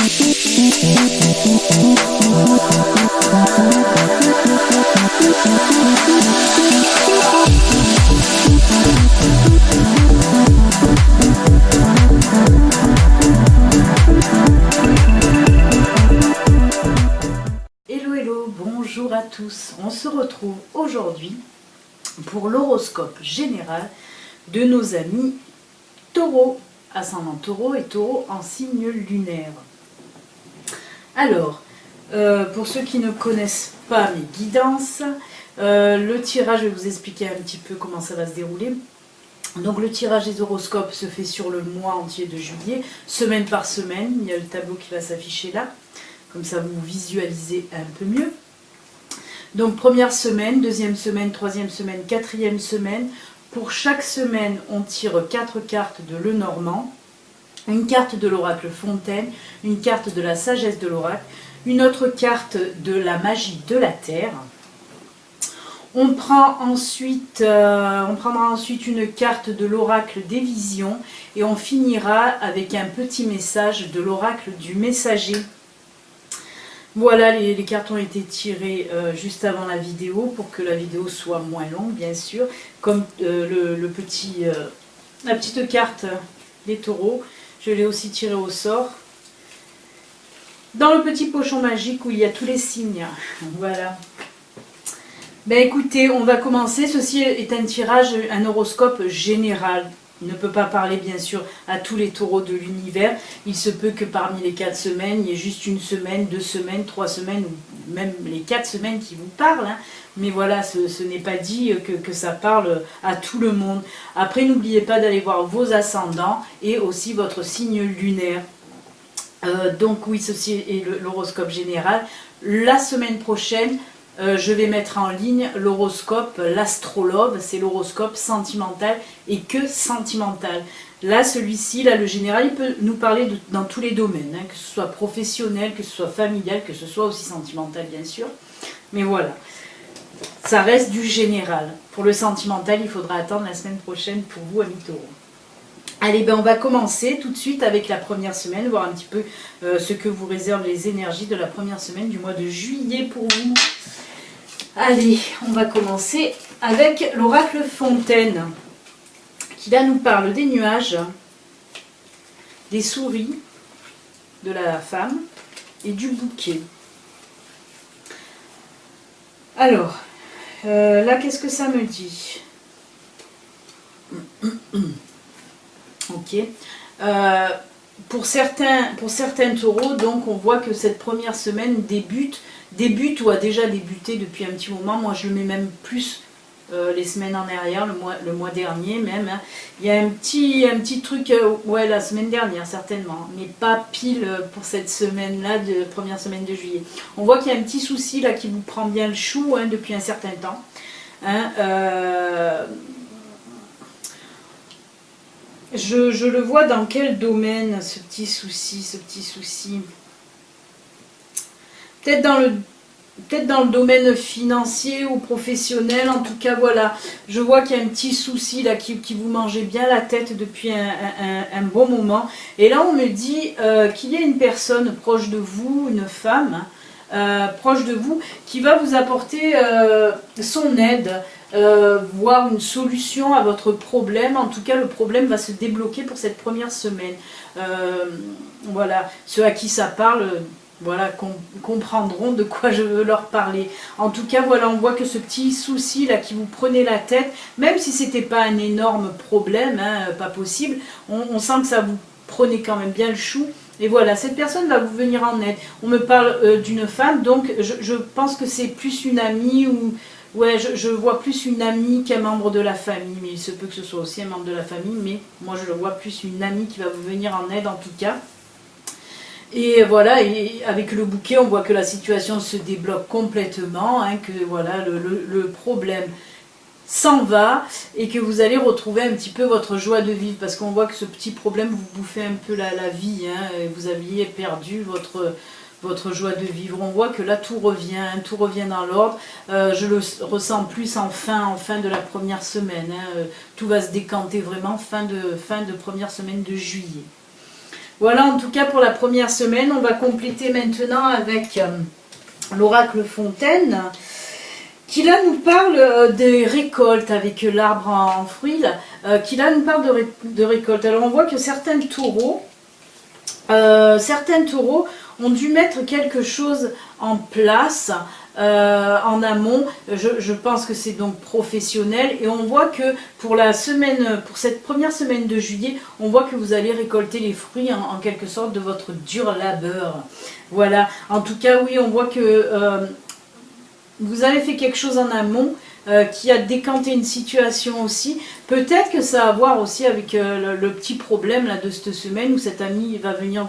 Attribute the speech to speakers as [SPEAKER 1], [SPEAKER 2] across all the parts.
[SPEAKER 1] Hello hello, bonjour à tous. On se retrouve aujourd'hui pour l'horoscope général de nos amis Taureau, ascendant Taureau et Taureau en signe lunaire. Alors, pour ceux qui ne connaissent pas mes guidances, le tirage, je vais vous expliquer un petit peu comment ça va se dérouler. Donc le tirage des horoscopes se fait sur le mois entier de juillet, semaine par semaine. Il y a le tableau qui va s'afficher là, comme ça vous visualisez un peu mieux. Donc première semaine, deuxième semaine, troisième semaine, quatrième semaine. Pour chaque semaine, on tire 4 cartes de Lenormand, une carte de l'oracle Fontaine, une carte de la sagesse de l'oracle, une autre carte de la magie de la terre. On prendra ensuite une carte de l'oracle des visions et on finira avec un petit message de l'oracle du messager. Voilà, les cartes ont été tirées juste avant la vidéo pour que la vidéo soit moins longue, bien sûr. Comme la petite carte des taureaux, je l'ai aussi tirée au sort. Dans le petit pochon magique où il y a tous les signes. Voilà. Ben écoutez, on va commencer. Ceci est un tirage, un horoscope général. Il ne peut pas parler bien sûr à tous les taureaux de l'univers. Il se peut que parmi les 4 semaines, il y ait juste une semaine, 2 semaines, 3 semaines, ou même les 4 semaines qui vous parlent. Hein. Mais voilà, ce n'est pas dit que ça parle à tout le monde. Après, n'oubliez pas d'aller voir vos ascendants et aussi votre signe lunaire. Donc oui, ceci est l'horoscope général. La semaine prochaine, je vais mettre en ligne l'horoscope, l'astrologue, c'est l'horoscope sentimental et que sentimental. Là, celui-ci, là, le général, il peut nous parler dans tous les domaines, hein, que ce soit professionnel, que ce soit familial, que ce soit aussi sentimental, bien sûr. Mais voilà, ça reste du général. Pour le sentimental, il faudra attendre la semaine prochaine pour vous, amis taureaux. Allez, ben on va commencer tout de suite avec la première semaine, voir un petit peu ce que vous réservent les énergies de la première semaine du mois de juillet pour vous. Allez, on va commencer avec l'oracle Fontaine, qui là nous parle des nuages, des souris, de la femme et du bouquet. Alors, là, qu'est-ce que ça me dit? Ok. Pour certains taureaux, donc on voit que cette première semaine débute ou a déjà débuté depuis un petit moment. Moi je le mets même plus les semaines en arrière, le mois dernier même. Hein. Il y a un petit truc, ouais, la semaine dernière certainement, mais pas pile pour cette semaine-là, de première semaine de juillet. On voit qu'il y a un petit souci là qui vous prend bien le chou hein, depuis un certain temps. Hein, je le vois dans quel domaine, ce petit souci. Peut-être dans le domaine financier ou professionnel, en tout cas, voilà. Je vois qu'il y a un petit souci là qui vous mangeait bien la tête depuis un bon moment. Et là, on me dit qu'il y a une personne proche de vous, une femme, proche de vous, qui va vous apporter son aide, voir une solution à votre problème. En tout cas, le problème va se débloquer pour cette première semaine. Voilà, ceux à qui ça parle, voilà, comprendront de quoi je veux leur parler. En tout cas, voilà, on voit que ce petit souci là qui vous prenait la tête, même si c'était pas un énorme problème, hein, pas possible, on sent que ça vous prenait quand même bien le chou. Et voilà, cette personne va vous venir en aide. On me parle d'une femme, donc je pense que c'est plus une amie ou... Ouais, je vois plus une amie qu'un membre de la famille, mais il se peut que ce soit aussi un membre de la famille, mais moi je le vois plus une amie qui va vous venir en aide en tout cas. Et voilà, et avec le bouquet, on voit que la situation se débloque complètement, hein, que voilà, le problème s'en va et que vous allez retrouver un petit peu votre joie de vivre, parce qu'on voit que ce petit problème vous bouffait un peu la vie, hein, et vous aviez perdu votre joie de vivre. On voit que là tout revient dans l'ordre. Je le ressens plus en fin de la première semaine. Hein. Tout va se décanter vraiment fin de première semaine de juillet. Voilà en tout cas pour la première semaine. On va compléter maintenant avec l'oracle Fontaine, qui là nous parle des récoltes avec l'arbre en fruits, qui là nous parle de récoltes. Alors on voit que certains taureaux ont dû mettre quelque chose en place en amont. Je pense que c'est donc professionnel, et on voit que pour cette première semaine de juillet, on voit que vous allez récolter les fruits en quelque sorte de votre dur labeur. Voilà, en tout cas oui, on voit que vous avez fait quelque chose en amont qui a décanté une situation aussi. Peut-être que ça a à voir aussi avec le petit problème là, de cette semaine où cet ami va venir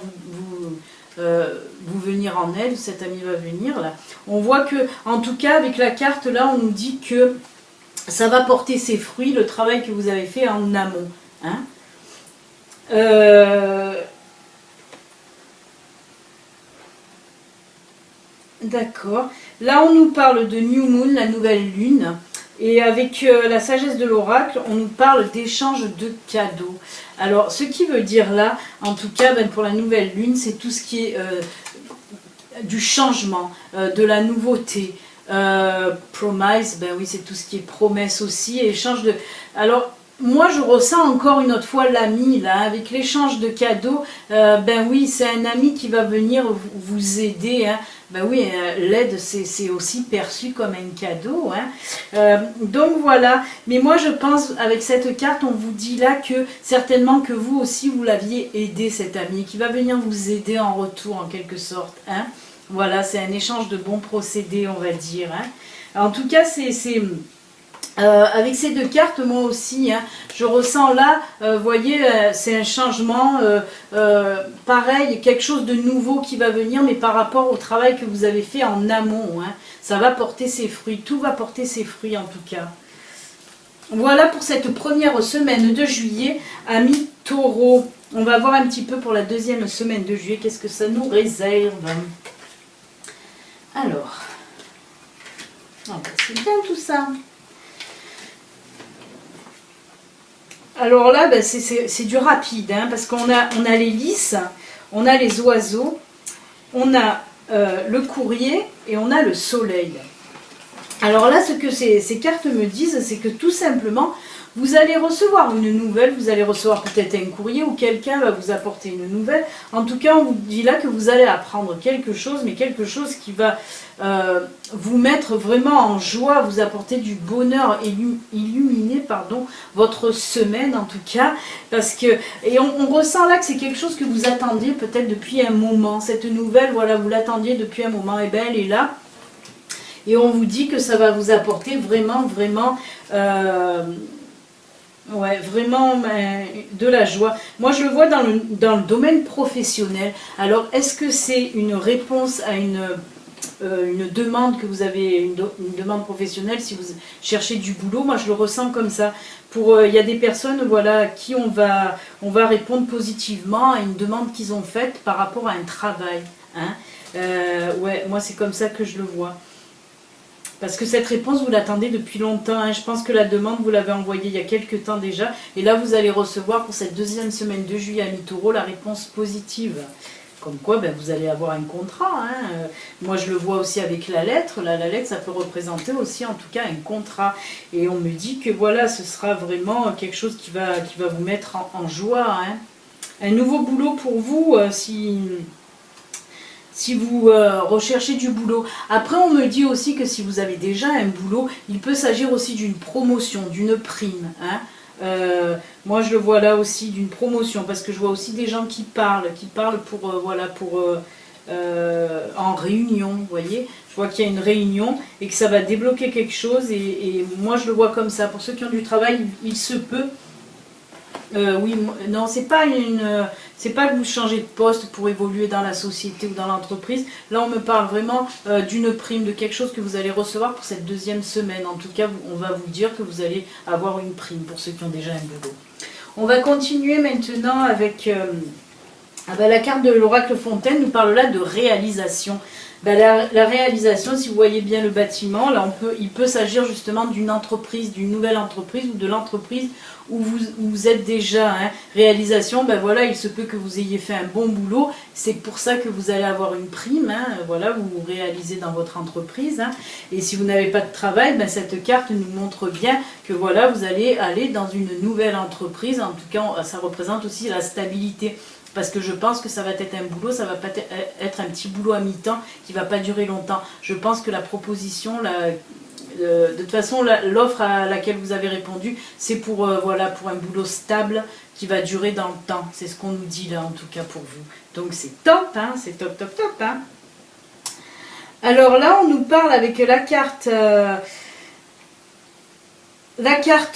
[SPEAKER 1] vous venir en aide, cet ami va venir là. On voit que, en tout cas, avec la carte là, on nous dit que ça va porter ses fruits, le travail que vous avez fait en amont. Hein. D'accord. Là, on nous parle de New Moon, la nouvelle lune. Et avec la sagesse de l'oracle, on nous parle d'échange de cadeaux. Alors, ce qui veut dire là, en tout cas, pour la nouvelle lune, c'est tout ce qui est du changement, de la nouveauté. Promise, oui, c'est tout ce qui est promesse aussi. Et échange de... Alors, moi, je ressens encore une autre fois l'ami, là, avec l'échange de cadeaux. Oui, c'est un ami qui va venir vous aider. Hein. Oui, l'aide, c'est aussi perçu comme un cadeau. Hein. Donc voilà. Mais moi, je pense, avec cette carte, on vous dit là que certainement que vous aussi, vous l'aviez aidé, cet ami, qui va venir vous aider en retour, en quelque sorte. Hein. Voilà, c'est un échange de bons procédés, on va dire. Hein. En tout cas, avec ces deux cartes, moi aussi, hein, je ressens là, vous voyez, c'est un changement, pareil, quelque chose de nouveau qui va venir, mais par rapport au travail que vous avez fait en amont. Hein, ça va porter ses fruits, tout va porter ses fruits en tout cas. Voilà pour cette première semaine de juillet, amis taureaux. On va voir un petit peu pour la deuxième semaine de juillet, qu'est-ce que ça nous réserve. Alors, c'est bien tout ça. Alors là, c'est du rapide, hein, parce qu'on a les lys, on a les oiseaux, on a le courrier et on a le soleil. Alors là, ce que ces cartes me disent, c'est que tout simplement, vous allez recevoir une nouvelle, vous allez recevoir peut-être un courrier ou quelqu'un va vous apporter une nouvelle. En tout cas, on vous dit là que vous allez apprendre quelque chose, mais quelque chose qui va vous mettre vraiment en joie, vous apporter du bonheur, illuminer votre semaine en tout cas. Et on ressent là que c'est quelque chose que vous attendiez peut-être depuis un moment. Cette nouvelle, voilà, vous l'attendiez depuis un moment, et bien elle est là. Et on vous dit que ça va vous apporter vraiment de la joie. Moi, je le vois dans le domaine professionnel. Alors, est-ce que c'est une réponse à une demande que vous avez, une demande professionnelle, si vous cherchez du boulot? Moi, je le ressens comme ça. Il y a des personnes, voilà, à qui on va répondre positivement à une demande qu'ils ont faite par rapport à un travail. Hein. Moi, c'est comme ça que je le vois. Parce que cette réponse, vous l'attendez depuis longtemps. Hein. Je pense que la demande, vous l'avez envoyée il y a quelques temps déjà. Et là, vous allez recevoir pour cette deuxième semaine de juillet à mi-taureau la réponse positive. Comme quoi, vous allez avoir un contrat. Hein. Moi, je le vois aussi avec la lettre. La lettre, ça peut représenter aussi, en tout cas, un contrat. Et on me dit que voilà, ce sera vraiment quelque chose qui va vous mettre en joie. Hein. Un nouveau boulot pour vous, si vous recherchez du boulot. Après, on me dit aussi que si vous avez déjà un boulot, il peut s'agir aussi d'une promotion, d'une prime. Hein. Moi, je le vois là aussi d'une promotion, parce que je vois aussi des gens qui parlent en réunion, vous voyez. Je vois qu'il y a une réunion et que ça va débloquer quelque chose. Et moi, je le vois comme ça. Pour ceux qui ont du travail, il se peut. Oui, non, c'est pas que vous changez de poste pour évoluer dans la société ou dans l'entreprise. Là, on me parle vraiment d'une prime, de quelque chose que vous allez recevoir pour cette deuxième semaine. En tout cas, on va vous dire que vous allez avoir une prime pour ceux qui ont déjà un boulot. On va continuer maintenant avec Ah ben, la carte de l'oracle Fontaine nous parle là de réalisation. Ben, la réalisation, si vous voyez bien le bâtiment, là il peut s'agir justement d'une entreprise, d'une nouvelle entreprise ou de l'entreprise où vous êtes déjà. Hein. Réalisation, ben voilà, il se peut que vous ayez fait un bon boulot, c'est pour ça que vous allez avoir une prime, hein. Voilà, vous vous réalisez dans votre entreprise. Hein. Et si vous n'avez pas de travail, ben cette carte nous montre bien que voilà, vous allez aller dans une nouvelle entreprise, en tout cas ça représente aussi la stabilité. Parce que je pense que ça va être un boulot, ça va pas être un petit boulot à mi-temps qui va pas durer longtemps. Je pense que la proposition, de toute façon, l'offre à laquelle vous avez répondu, c'est pour, voilà, pour un boulot stable qui va durer dans le temps. C'est ce qu'on nous dit là, en tout cas pour vous. Donc c'est top, hein, c'est top, top, top. Hein. Alors là, on nous parle avec la carte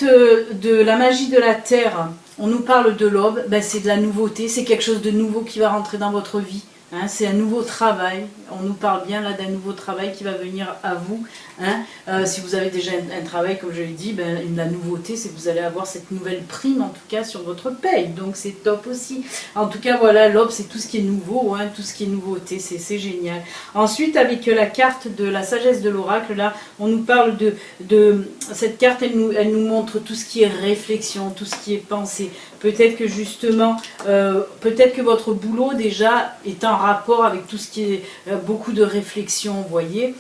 [SPEAKER 1] de la magie de la terre. On nous parle de l'aube, ben c'est de la nouveauté, c'est quelque chose de nouveau qui va rentrer dans votre vie. Hein, c'est un nouveau travail, on nous parle bien là d'un nouveau travail qui va venir à vous. Hein. Si vous avez déjà un travail, comme je l'ai dit, ben, la nouveauté c'est que vous allez avoir cette nouvelle prime en tout cas sur votre paye, donc c'est top aussi. En tout cas voilà, l'aube c'est tout ce qui est nouveau, hein, tout ce qui est nouveauté, c'est génial. Ensuite avec la carte de la sagesse de l'oracle, là on nous parle de cette carte, elle nous montre tout ce qui est réflexion, tout ce qui est pensée. Peut-être que justement, peut-être que votre boulot déjà est en rapport avec tout ce qui est beaucoup de réflexion, vous voyez.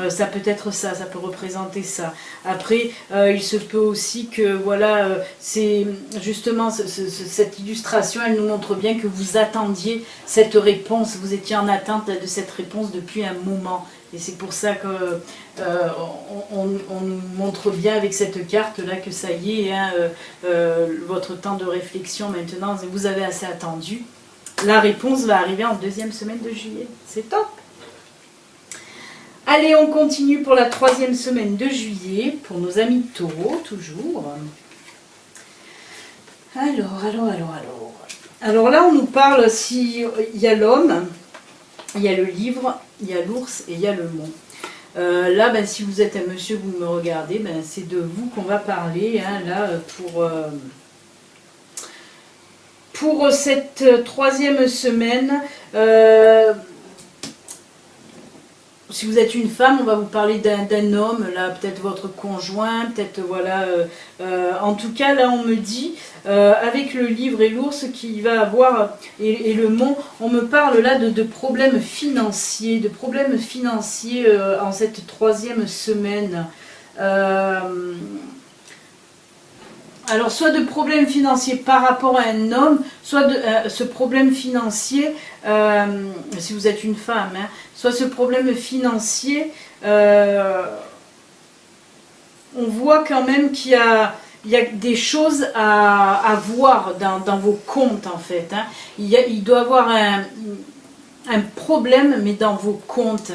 [SPEAKER 1] Ça peut être ça, ça peut représenter ça. Après, il se peut aussi que, voilà, c'est justement cette illustration, elle nous montre bien que vous attendiez cette réponse, vous étiez en attente de cette réponse depuis un moment. Et c'est pour ça que on nous montre bien avec cette carte-là que ça y est, hein, votre temps de réflexion maintenant, vous avez assez attendu. La réponse va arriver en deuxième semaine de juillet. C'est top! Allez, on continue pour la troisième semaine de juillet, pour nos amis taureaux, toujours. Alors là, on nous parle, il y a l'homme, il y a le livre, il y a l'ours et il y a le mont. Là, ben, si vous êtes un monsieur, vous me regardez, ben, c'est de vous qu'on va parler, hein, là, pour cette troisième semaine. Si vous êtes une femme, on va vous parler d'un homme, là, peut-être votre conjoint, peut-être, voilà. En tout cas, là, on me dit, avec le livre et l'ours qu'il va avoir, et le mont, on me parle là de problèmes financiers, en cette troisième semaine. Alors, soit de problèmes financiers par rapport à un homme, soit de ce problème financier, si vous êtes une femme, hein, soit ce problème financier, on voit quand même qu'il y a des choses à voir dans vos comptes, en fait. Hein. Il doit y avoir un problème, mais dans vos comptes.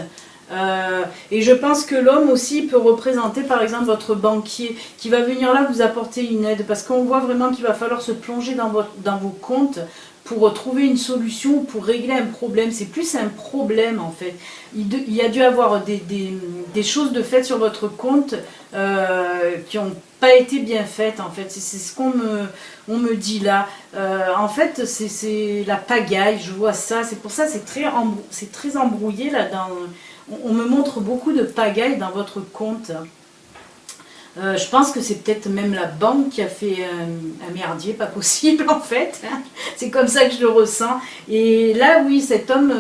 [SPEAKER 1] Et je pense que l'homme aussi peut représenter par exemple votre banquier qui va venir là vous apporter une aide, parce qu'on voit vraiment qu'il va falloir se plonger dans vos comptes pour trouver une solution, pour régler un problème. C'est plus un problème en fait. Il y a dû avoir des choses de faites sur votre compte qui n'ont pas été bien faites en fait. C'est ce qu'on me dit là. En fait c'est la pagaille, je vois ça. C'est pour ça c'est très embrouillé là dans... On me montre beaucoup de pagaille dans votre compte. Je pense que c'est peut-être même la banque qui a fait un merdier, pas possible en fait. C'est comme ça que je le ressens. Et là, oui, cet homme,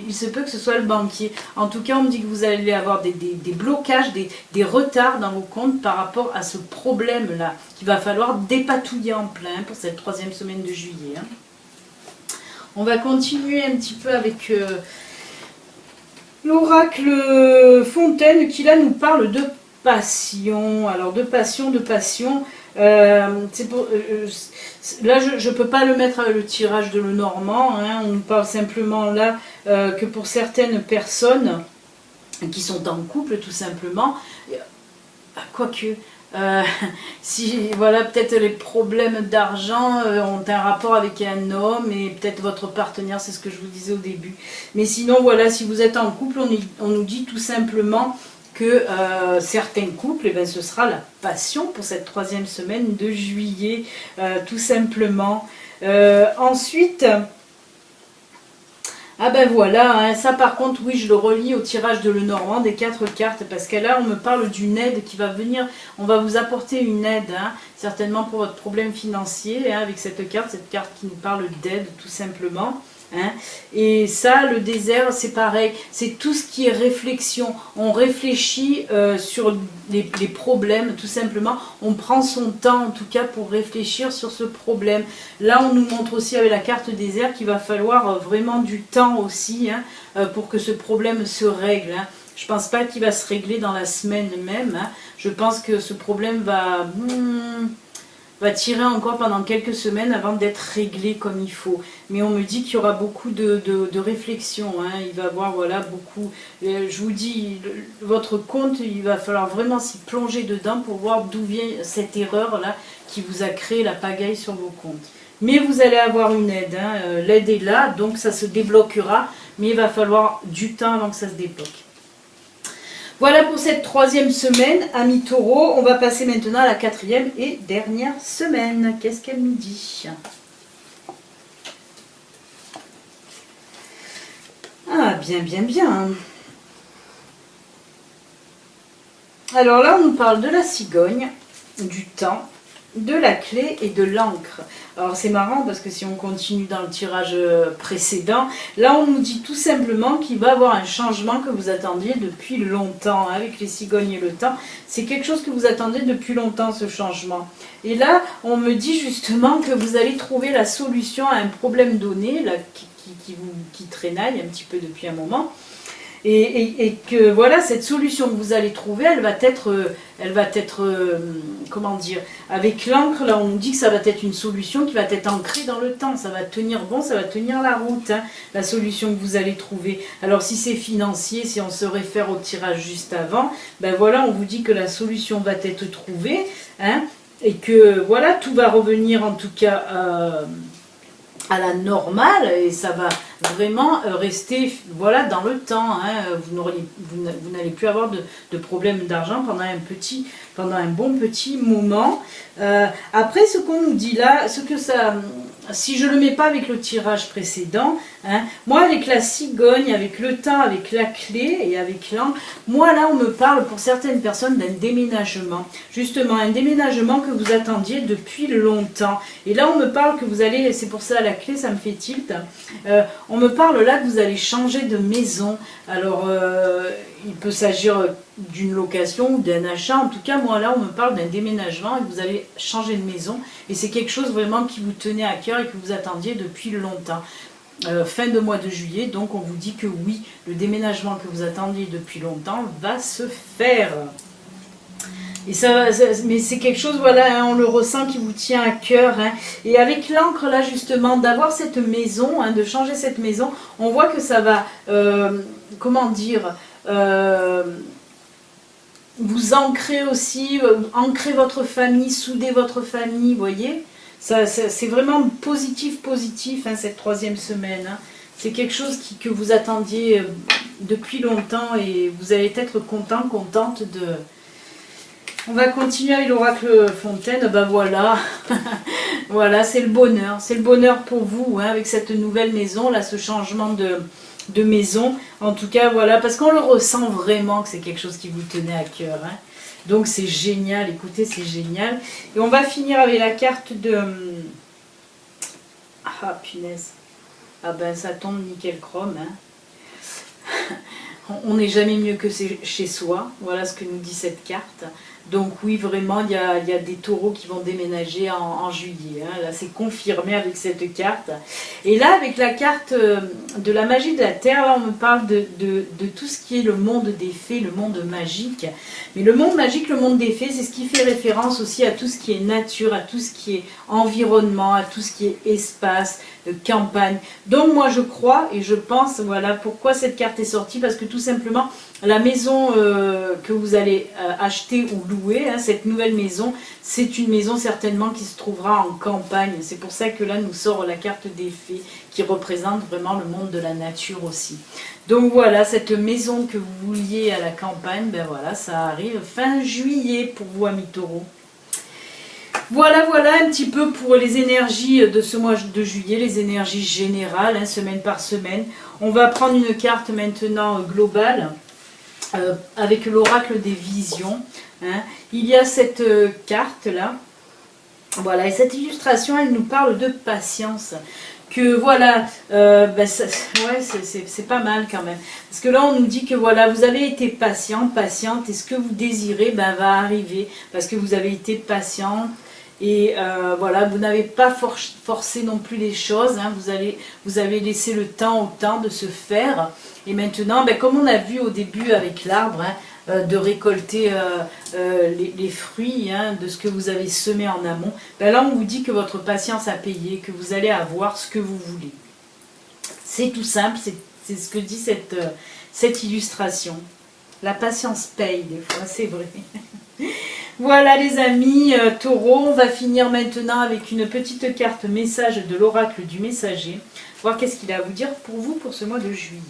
[SPEAKER 1] il se peut que ce soit le banquier. En tout cas, on me dit que vous allez avoir des blocages, des retards dans vos comptes par rapport à ce problème-là, qu'il va falloir dépatouiller en plein pour cette troisième semaine de juillet. On va continuer un petit peu avec... l'oracle Fontaine qui là nous parle de passion. Alors de passion. C'est pour, là je ne peux pas le mettre avec le tirage de Lenormand. Hein, on nous parle simplement là que pour certaines personnes qui sont en couple tout simplement, quoique... si voilà, peut-être les problèmes d'argent ont un rapport avec un homme et peut-être votre partenaire, c'est ce que je vous disais au début. Mais sinon, voilà, si vous êtes en couple, on nous dit tout simplement que certains couples, eh ben, ce sera la passion pour cette troisième semaine de juillet, tout simplement. Ensuite,
[SPEAKER 2] Ah ben voilà, hein, ça par contre, oui, je le relie au tirage de Lenormand des 4 cartes, parce que là, on me parle d'une aide qui va venir, on va vous apporter une aide, hein, certainement pour votre problème financier, hein, avec cette carte qui nous parle d'aide, tout simplement. Hein. Et ça, le désert, c'est pareil, c'est tout ce qui est réflexion. On réfléchit sur les problèmes, tout simplement. On prend son temps, en tout cas, pour réfléchir sur ce problème. Là, on nous montre aussi avec la carte désert qu'il va falloir vraiment du temps aussi, hein, pour que ce problème se règle. Hein. Je ne pense pas qu'il va se régler dans la semaine même. Hein. Je pense que ce problème va tirer encore pendant quelques semaines avant d'être réglé comme il faut. Mais on me dit qu'il y aura beaucoup de réflexion. Hein. Il va y avoir voilà, beaucoup... je vous dis, votre compte, il va falloir vraiment s'y plonger dedans pour voir d'où vient cette erreur-là qui vous a créé la pagaille sur vos comptes. Mais vous allez avoir une aide. Hein. L'aide est là, donc ça se débloquera. Mais il va falloir du temps avant que ça se débloque. Voilà pour cette 3e semaine, amis taureaux. On va passer maintenant à la 4e et dernière semaine. Qu'est-ce qu'elle nous dit? Ah, bien, bien, bien. Alors là, on nous parle de la cigogne, du temps, de la clé et de l'encre. Alors c'est marrant parce que si on continue dans le tirage précédent, là on nous dit tout simplement qu'il va y avoir un changement que vous attendiez depuis longtemps, hein, avec les cigognes et le temps. C'est quelque chose que vous attendez depuis longtemps, ce changement. Et là, on me dit justement que vous allez trouver la solution à un problème donné, là, qui traînaille un petit peu depuis un moment. Et que voilà, cette solution que vous allez trouver, elle va être comment dire, avec l'encre, là on nous dit que ça va être une solution qui va être ancrée dans le temps, ça va tenir bon, ça va tenir la route, hein, la solution que vous allez trouver. Alors si c'est financier, si on se réfère au tirage juste avant, ben voilà, on vous dit que la solution va être trouvée, hein, et que voilà, tout va revenir en tout cas à la normale, et ça va vraiment rester voilà, dans le temps. Hein. Vous n'allez plus avoir de problème d'argent pendant un bon petit moment. Après, ce qu'on nous dit là, si je ne le mets pas avec le tirage précédent, hein, moi avec la cigogne, avec le temps, avec la clé et avec l'encre, moi là on me parle pour certaines personnes d'un déménagement. Justement, un déménagement que vous attendiez depuis longtemps. Et là on me parle que vous allez, c'est pour ça la clé, ça me fait tilt, on me parle là que vous allez changer de maison. Alors il peut s'agir d'une location ou d'un achat. En tout cas, moi là, on me parle d'un déménagement et que vous allez changer de maison. Et c'est quelque chose vraiment qui vous tenait à cœur et que vous attendiez depuis longtemps. Fin de mois de juillet, donc on vous dit que oui, le déménagement que vous attendiez depuis longtemps va se faire. Et mais c'est quelque chose, voilà, hein, on le ressent qui vous tient à cœur. Hein. Et avec l'encre, là, justement, d'avoir cette maison, hein, de changer cette maison, on voit que ça va, comment dire, vous ancrer aussi, ancrer votre famille, souder votre famille, vous voyez. C'est vraiment positif, hein, cette 3e semaine. Hein. C'est quelque chose que vous attendiez depuis longtemps et vous allez être content, contente de... On va continuer avec l'oracle Fontaine. Ben voilà, voilà, c'est le bonheur pour vous, hein, avec cette nouvelle maison, là, ce changement de maison. En tout cas, voilà, parce qu'on le ressent vraiment que c'est quelque chose qui vous tenait à cœur. Hein. Donc c'est génial, écoutez, c'est génial. Et on va finir avec la carte de... Ah, punaise. Ah ben, ça tombe nickel chrome, hein. On n'est jamais mieux que chez soi. Voilà ce que nous dit cette carte. Donc oui, vraiment, il y a des taureaux qui vont déménager en juillet. Hein. Là, c'est confirmé avec cette carte. Et là, avec la carte de la magie de la Terre, là, on me parle de tout ce qui est le monde des fées, le monde magique. Mais le monde magique, le monde des fées, c'est ce qui fait référence aussi à tout ce qui est nature, à tout ce qui est environnement, à tout ce qui est espace, campagne. Donc moi, je crois et je pense, voilà, pourquoi cette carte est sortie, parce que tout simplement, la maison que vous allez acheter ou louer, hein, cette nouvelle maison, c'est une maison certainement qui se trouvera en campagne. C'est pour ça que là nous sort la carte des fées qui représente vraiment le monde de la nature aussi. Donc voilà, cette maison que vous vouliez à la campagne, ben voilà, ça arrive fin juillet pour vous, amis taureaux.
[SPEAKER 1] Voilà, voilà un petit peu pour les énergies de ce mois de juillet, les énergies générales, hein, semaine par semaine. On va prendre une carte maintenant globale avec l'oracle des visions. Hein. Il y a cette carte-là. Voilà, et cette illustration, elle nous parle de patience. Que voilà, ouais, c'est pas mal quand même. Parce que là, on nous dit que voilà, vous avez été patient, patiente, et ce que vous désirez va arriver. Parce que vous avez été patiente. Et voilà, vous n'avez pas forcé non plus les choses, hein, vous avez laissé le temps au temps de se faire. Et maintenant, comme on a vu au début avec l'arbre, hein, de récolter les fruits hein, de ce que vous avez semé en amont, là on vous dit que votre patience a payé, que vous allez avoir ce que vous voulez. C'est tout simple, c'est ce que dit cette illustration. La patience paye des fois, c'est vrai. Voilà les amis, taureau, on va finir maintenant avec une petite carte message de l'oracle du messager. Voir qu'est-ce qu'il a à vous dire pour vous pour ce mois de juillet.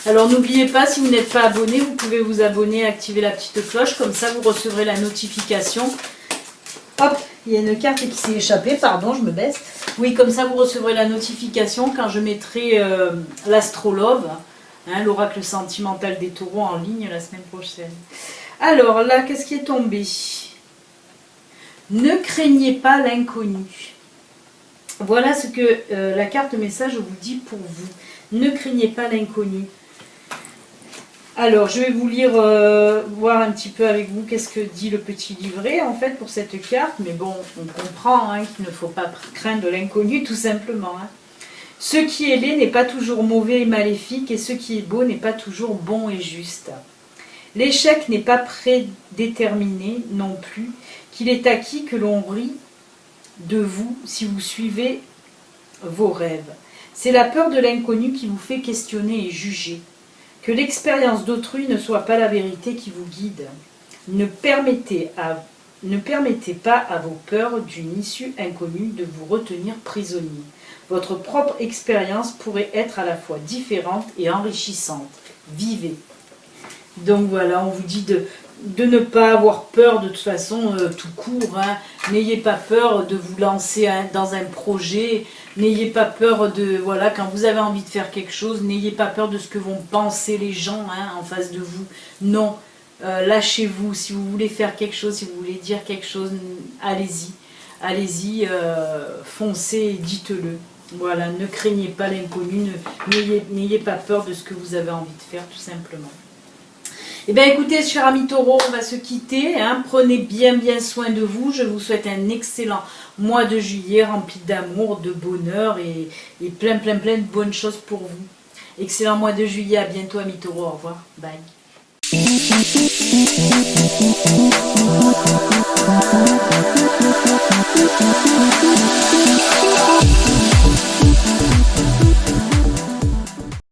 [SPEAKER 1] Alors n'oubliez pas, si vous n'êtes pas abonné, vous pouvez vous abonner et activer la petite cloche, comme ça vous recevrez la notification. Hop, il y a une carte qui s'est échappée, pardon, je me baisse. Oui, comme ça vous recevrez la notification quand je mettrai l'astrologue. Hein, l'oracle sentimental des taureaux en ligne la semaine prochaine. Alors là, qu'est-ce qui est tombé? Ne craignez pas l'inconnu. Voilà ce que la carte message vous dit pour vous. Ne craignez pas l'inconnu. Alors, je vais vous lire, voir un petit peu avec vous qu'est-ce que dit le petit livret en fait pour cette carte. Mais bon, on comprend hein, qu'il ne faut pas craindre l'inconnu tout simplement. Hein. Ce qui est laid n'est pas toujours mauvais et maléfique, et ce qui est beau n'est pas toujours bon et juste. L'échec n'est pas prédéterminé non plus, qu'il est acquis que l'on rit de vous si vous suivez vos rêves. C'est la peur de l'inconnu qui vous fait questionner et juger. Que l'expérience d'autrui ne soit pas la vérité qui vous guide. Ne permettez pas à vos peurs d'une issue inconnue de vous retenir prisonnier. Votre propre expérience pourrait être à la fois différente et enrichissante. Vivez. Donc voilà, on vous dit de ne pas avoir peur de toute façon, tout court. Hein. N'ayez pas peur de vous lancer hein, dans un projet. N'ayez pas peur de, voilà, quand vous avez envie de faire quelque chose, n'ayez pas peur de ce que vont penser les gens hein, en face de vous. Non, lâchez-vous. Si vous voulez faire quelque chose, si vous voulez dire quelque chose, allez-y. Allez-y, foncez et dites-le. Voilà, ne craignez pas l'inconnu, n'ayez pas peur de ce que vous avez envie de faire, tout simplement. Eh bien écoutez, chers amis taureaux, on va se quitter. Hein. Prenez bien soin de vous. Je vous souhaite un excellent mois de juillet rempli d'amour, de bonheur et plein de bonnes choses pour vous. Excellent mois de juillet, à bientôt amis taureaux, au revoir, bye.